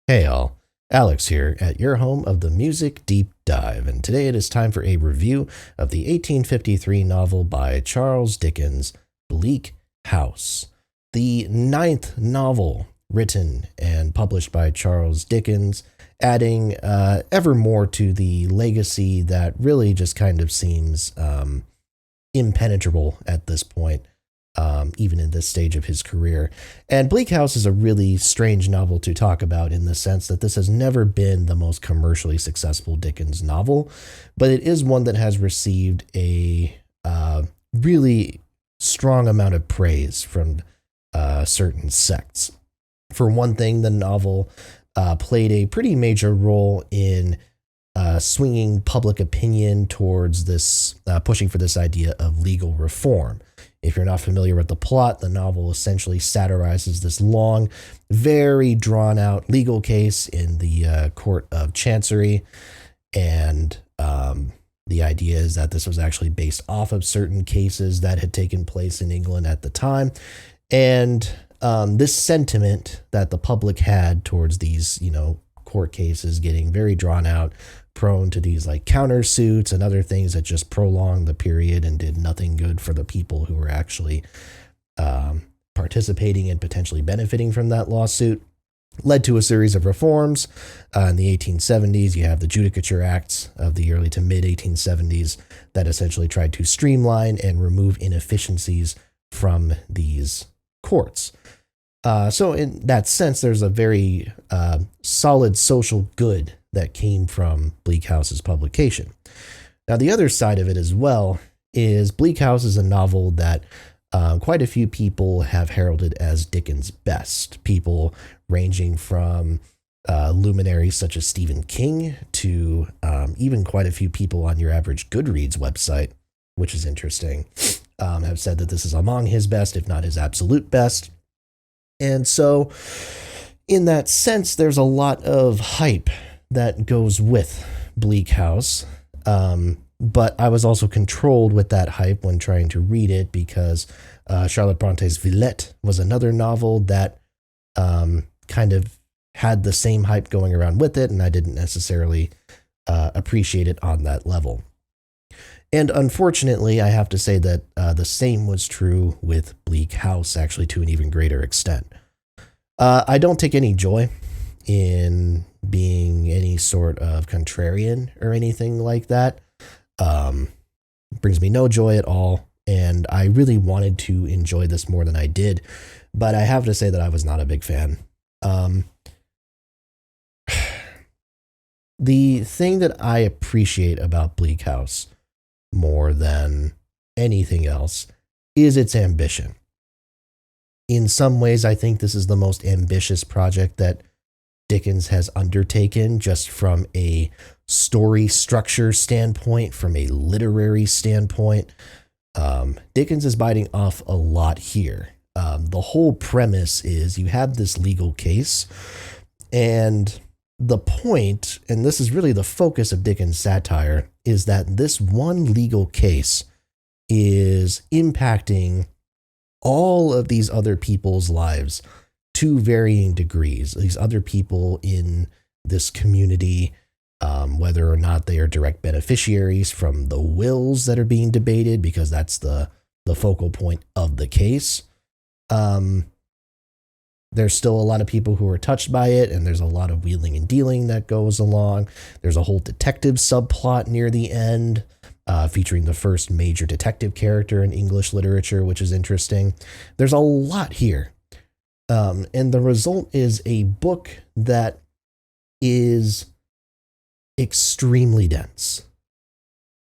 Hey all, Alex here at your home of the Music Deep Dive, and today it is time for a review of the 1853 novel by Charles Dickens, Bleak House, the ninth novel written and published by Charles Dickens, adding ever more to the legacy that really just kind of seems impenetrable at this point, even in this stage of his career. And Bleak House is a really strange novel to talk about in the sense that this has never been the most commercially successful Dickens novel, but it is one that has received a really strong amount of praise from certain sects. For one thing, the novel played a pretty major role in swinging public opinion towards this, pushing for this idea of legal reform. If you're not familiar with the plot, the novel essentially satirizes this long, very drawn out legal case in the Court of Chancery. And the idea is that this was actually based off of certain cases that had taken place in England at the time. And this sentiment that the public had towards these, court cases getting very drawn out, prone to these like countersuits and other things that just prolonged the period and did nothing good for the people who were actually participating and potentially benefiting from that lawsuit, led to a series of reforms. In the 1870s, you have the Judicature Acts of the early to mid 1870s that essentially tried to streamline and remove inefficiencies from these courts. So in that sense, there's a very solid social good that came from Bleak House's publication. Now, the other side of it as well is Bleak House is a novel that quite a few people have heralded as Dickens' best. People ranging from luminaries such as Stephen King to even quite a few people on your average Goodreads website, which is interesting, have said that this is among his best, if not his absolute best. And so, in that sense, there's a lot of hype that goes with Bleak House. But I was also controlled with that hype when trying to read it because Charlotte Bronte's Villette was another novel that kind of had the same hype going around with it, and I didn't necessarily appreciate it on that level. And unfortunately, I have to say that the same was true with Bleak House, actually to an even greater extent. I don't take any joy in being any sort of contrarian or anything like that. Brings me no joy at all, and I really wanted to enjoy this more than I did, but I have to say that I was not a big fan. The thing that I appreciate about Bleak House more than anything else is its ambition. In some ways, I think this is the most ambitious project that Dickens has undertaken, just from a story structure standpoint, from a literary standpoint. Dickens is biting off a lot here. The whole premise is you have this legal case, and the point, and this is really the focus of Dickens' satire, is that this one legal case is impacting all of these other people's lives to varying degrees. These other people in this community, whether or not they are direct beneficiaries from the wills that are being debated, because that's the focal point of the case. There's still a lot of people who are touched by it, and there's a lot of wheeling and dealing that goes along. There's a whole detective subplot near the end, featuring the first major detective character in English literature, which is interesting. There's a lot here. And the result is a book that is extremely dense.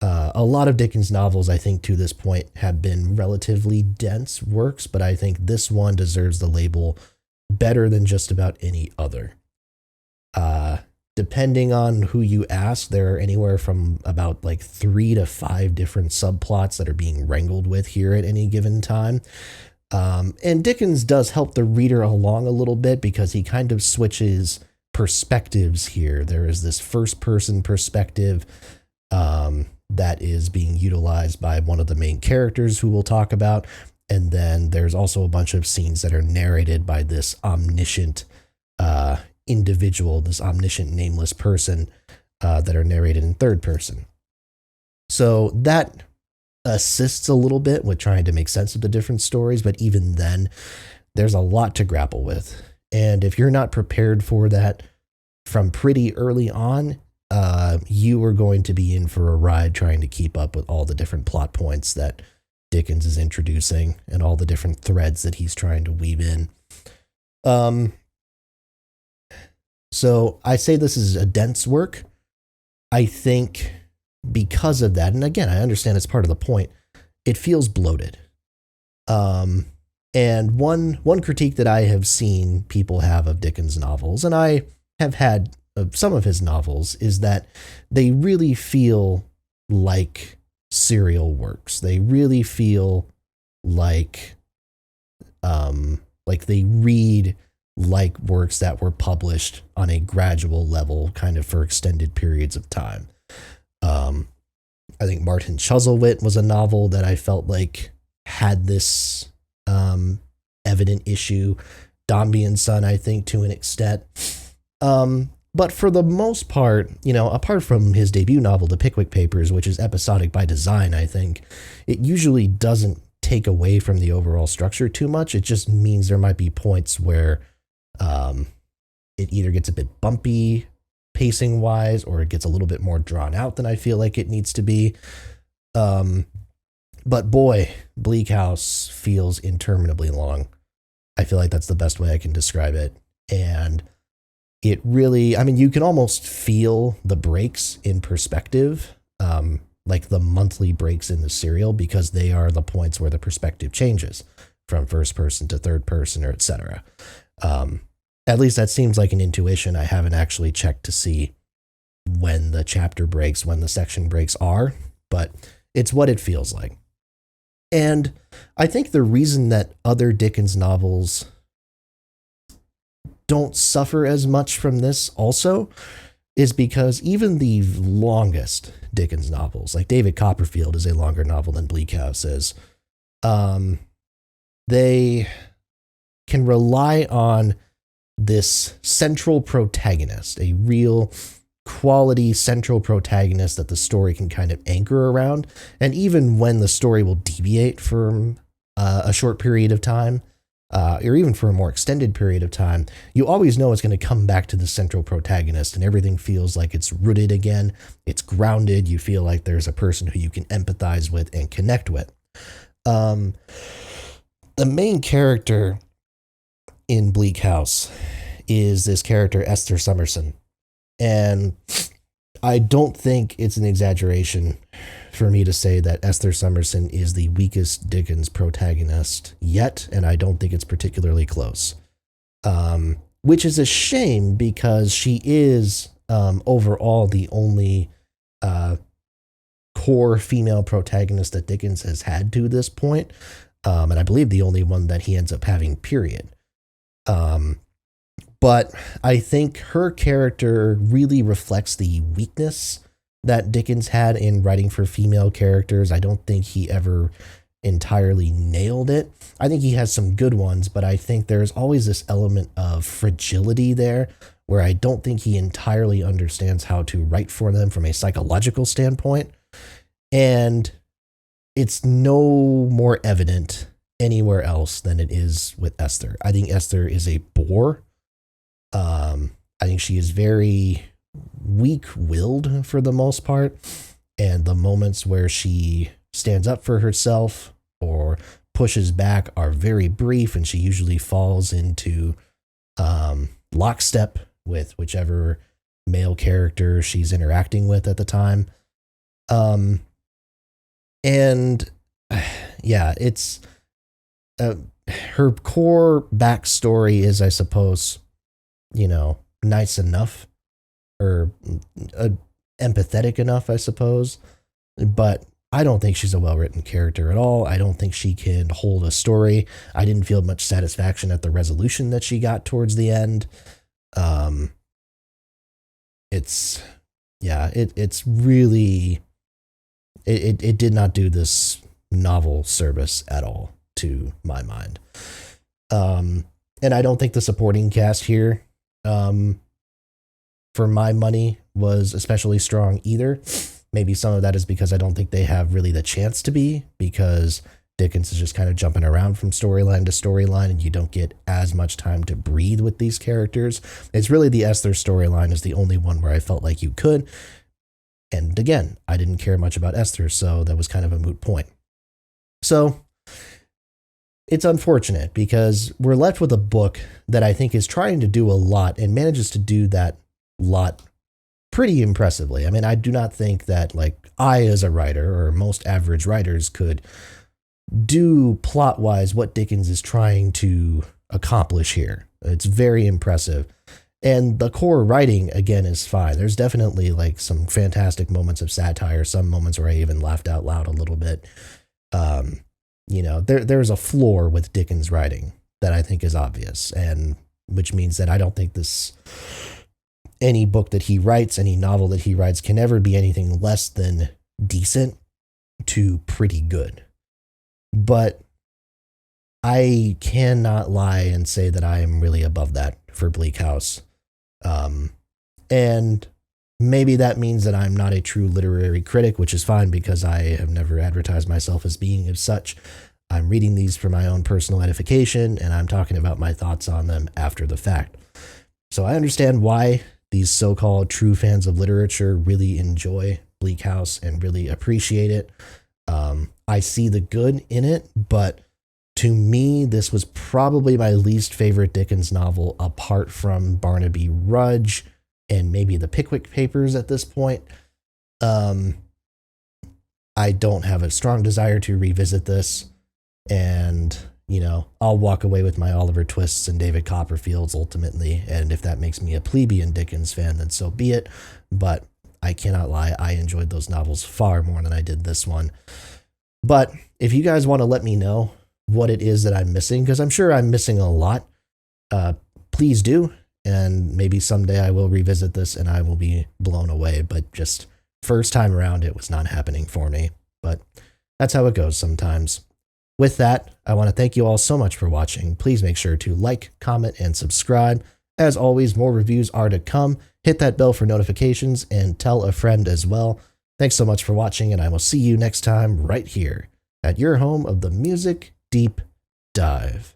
A lot of Dickens novels, I think, to this point have been relatively dense works, but I think this one deserves the label better than just about any other. Depending on who you ask, there are anywhere from about like 3 to 5 different subplots that are being wrangled with here at any given time. And Dickens does help the reader along a little bit because he kind of switches perspectives here. There is this first person perspective that is being utilized by one of the main characters who we'll talk about. And then there's also a bunch of scenes that are narrated by this omniscient individual, this omniscient, nameless person that are narrated in third person. So that assists a little bit with trying to make sense of the different stories, but even then, there's a lot to grapple with. And if you're not prepared for that from pretty early on, you are going to be in for a ride trying to keep up with all the different plot points that Dickens is introducing and all the different threads that he's trying to weave in. So I say this is a dense work. I think because of that, and again, I understand it's part of the point, it feels bloated. And one critique that I have seen people have of Dickens novels, and I have had some of his novels, is that they really feel like serial works. They really feel like they read like works that were published on a gradual level, kind of for extended periods of time. I think Martin Chuzzlewit was a novel that I felt like had this evident issue. Dombey and Son, I think, to an extent. But for the most part, apart from his debut novel, The Pickwick Papers, which is episodic by design, I think, it usually doesn't take away from the overall structure too much. It just means there might be points where it either gets a bit bumpy pacing wise, or it gets a little bit more drawn out than I feel like it needs to be. But boy, Bleak House feels interminably long. I feel like that's the best way I can describe it. And it really, you can almost feel the breaks in perspective, like the monthly breaks in the serial, because they are the points where the perspective changes from first person to third person, or etc. At least that seems like an intuition. I haven't actually checked to see when the chapter breaks, when the section breaks are, but it's what it feels like. And I think the reason that other Dickens novels don't suffer as much from this also is because even the longest Dickens novels, like David Copperfield is a longer novel than Bleak House is, they can rely on this central protagonist, a real quality central protagonist that the story can kind of anchor around. And even when the story will deviate from a short period of time, or even for a more extended period of time, you always know it's going to come back to the central protagonist, and everything feels like it's rooted again. It's grounded. You feel like there's a person who you can empathize with and connect with. The main character in Bleak House is this character, Esther Summerson. And I don't think it's an exaggeration for me to say that Esther Summerson is the weakest Dickens protagonist yet, and I don't think it's particularly close. Which is a shame, because she is overall the only core female protagonist that Dickens has had to this point, and I believe the only one that he ends up having, period. But I think her character really reflects the weakness that Dickens had in writing for female characters. I don't think he ever entirely nailed it. I think he has some good ones, but I think there's always this element of fragility there, where I don't think he entirely understands how to write for them from a psychological standpoint. And it's no more evident anywhere else than it is with Esther. I think Esther is a bore. I think she is very weak-willed for the most part, and the moments where she stands up for herself or pushes back are very brief, and she usually falls into lockstep with whichever male character she's interacting with at the time. And yeah, it's her core backstory is, I suppose, nice enough, or empathetic enough, I suppose, but I don't think she's a well-written character at all. I don't think she can hold a story. I didn't feel much satisfaction at the resolution that she got towards the end. It's really, it did not do this novel service at all, to my mind. And I don't think the supporting cast here um, for my money, was especially strong either. Maybe some of that is because I don't think they have really the chance to be, because Dickens is just kind of jumping around from storyline to storyline, and you don't get as much time to breathe with these characters. It's really the Esther storyline is the only one where I felt like you could. And again, I didn't care much about Esther, so that was kind of a moot point. So it's unfortunate because we're left with a book that I think is trying to do a lot and manages to do that lot pretty impressively. I mean, I do not think that, like, I as a writer or most average writers could do plot-wise what Dickens is trying to accomplish here. It's very impressive. And the core writing, again, is fine. There's definitely like some fantastic moments of satire, some moments where I even laughed out loud a little bit. There's a floor with Dickens' writing that I think is obvious, and which means that I don't think any book that he writes, any novel that he writes, can ever be anything less than decent to pretty good. But I cannot lie and say that I am really above that for Bleak House. And maybe that means that I'm not a true literary critic, which is fine because I have never advertised myself as being as such. I'm reading these for my own personal edification, and I'm talking about my thoughts on them after the fact. So I understand why these so-called true fans of literature really enjoy Bleak House and really appreciate it. I see the good in it, but to me, this was probably my least favorite Dickens novel, apart from Barnaby Rudge and maybe the Pickwick Papers at this point. I don't have a strong desire to revisit this, and, I'll walk away with my Oliver Twists and David Copperfields ultimately, and if that makes me a plebeian Dickens fan, then so be it, but I cannot lie, I enjoyed those novels far more than I did this one. But if you guys want to let me know what it is that I'm missing, because I'm sure I'm missing a lot, please do. And maybe someday I will revisit this and I will be blown away. But just first time around, it was not happening for me. But that's how it goes sometimes. With that, I want to thank you all so much for watching. Please make sure to like, comment, and subscribe. As always, more reviews are to come. Hit that bell for notifications and tell a friend as well. Thanks so much for watching, and I will see you next time right here at your home of the Music Deep Dive.